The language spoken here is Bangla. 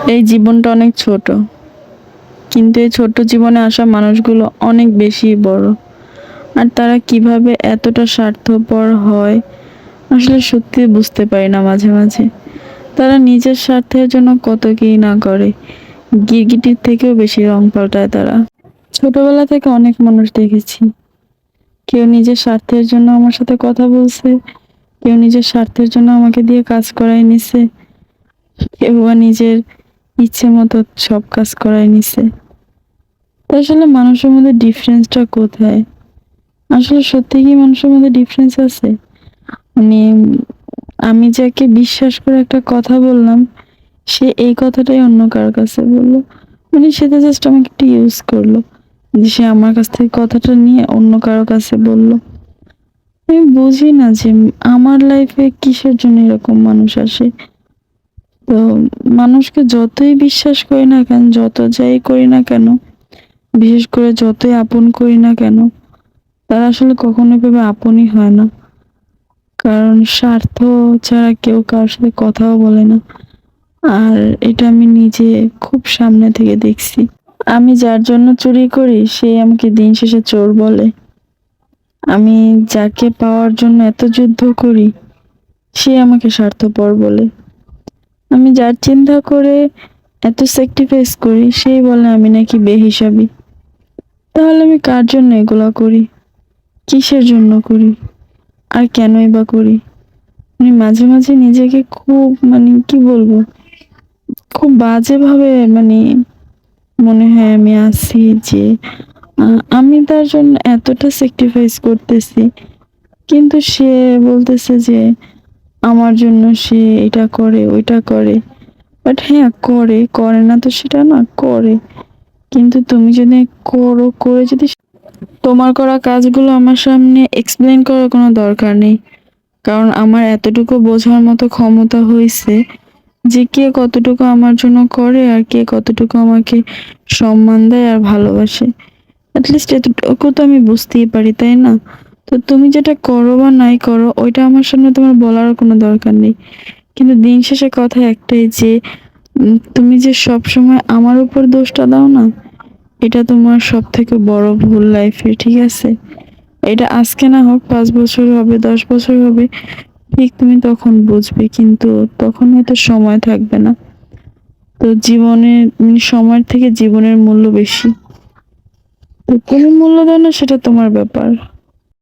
এই জীবনটা অনেক ছোট, কিন্তু এই ছোট্ট জীবনে আসা মানুষগুলো অনেক বেশি বড়। আর তারা কিভাবে এতটা স্বার্থপর হয় আসলে সত্যি বুঝতে পারি না মাঝে মাঝে। তারা নিজের স্বার্থের জন্য কত কি না করে, গিরগিটির থেকেও বেশি রং পাল্টায় তারা। ছোটবেলা থেকে অনেক মানুষ দেখেছি, কেউ নিজের স্বার্থের জন্য আমার সাথে কথা বলছে, কেউ নিজের স্বার্থের জন্য আমাকে দিয়ে কাজ করাই নিছে, কেউ বা নিজের ইচ্ছে মতো সব কাজ করাই নিছে। তো আসলে মানুষের মধ্যে ডিফারেন্সটা কোথায়? আসলে সত্যি কি মানুষের মধ্যে ডিফারেন্স আছে? মানে আমি যাকে বিশ্বাস করে একটা কথা বললাম, সে এই কথাটাই অন্য কারোর কাছে বললো। মানে সে তো জাস্ট আমাকে একটু ইউজ করলো, যে সে আমার কাছ থেকে কথাটা নিয়ে অন্য কারোর কাছে বললো। আমি বুঝি না যে আমার লাইফে কিসের জন্য এরকম মানুষ আসে। তো মানুষকে যতই বিশ্বাস করি না কেন, যত যাই করি না কেন, বিশেষ করে যতই আপন করি না কেন, তারা আসলে কখনো ভেবে আপনই হয় না। কারণ স্বার্থ ছাড়া কেউ কারোর সাথে কথাও বলে না। আর এটা আমি নিজে খুব সামনে থেকে দেখছি। আমি যার জন্য চুরি করি সে আমাকে দিন শেষে চোর বলে। আমি যাকে পাওয়ার জন্য এত যুদ্ধ করি সে আমাকে স্বার্থপর বলে। আমি যার চিন্তা করে এত স্যাক্রিফাইস করি সেই বলে আমি নাকি বেহিসাবি। তাহলে আমি কার জন্য এগুলা করি? কিসের জন্য করি? আর কেনই বা করি? আমি মাঝে মাঝে নিজেকে খুব কি বলবো, খুব বাজেভাবে মনে হয় আমি আছি যে আমি তার জন্য এতটা স্যাক্রিফাইস করতেছি, কিন্তু সে বলতেছে যে আমার জন্য সে এটা করে ওইটা করে। বাট হ্যাঁ, করে করে না তো সেটা না, করে। কিন্তু তুমি যদি করো, করে যদি তোমার করা কাজগুলো আমার সামনে এক্সপ্লেন করার কোনো দরকার নেই। কারণ আমার এতটুকু বোঝার মতো ক্ষমতা হয়েছে যে কে কতটুকু আমার জন্য করে আর কে কতটুকু আমাকে সম্মান দেয় আর ভালোবাসে। অ্যাটলিস্ট এতটুকু তো আমি বুঝতেই পারি, তাই না? তো তুমি যেটা করো বা নাই করো ওইটা আমার সামনে তোমার বলারও কোনো দরকার নেই। কিন্তু দিন শেষে কথা একটাই যে তুমি যে সব সময় আমার উপর দোষটা দাও না, এটা তোমার সব থেকে বড় ভুল লাইফে, ঠিক আছে? এটা আজকে না হোক, 5 বছর হবে, 10 বছর হবে, ঠিক তুমি তখন বুঝবে, কিন্তু তখন হয়তো সময় থাকবে না। তো জীবনের সময়ের থেকে জীবনের মূল্য বেশি। তো তুমি মূল্য দাও না, সেটা তোমার ব্যাপার।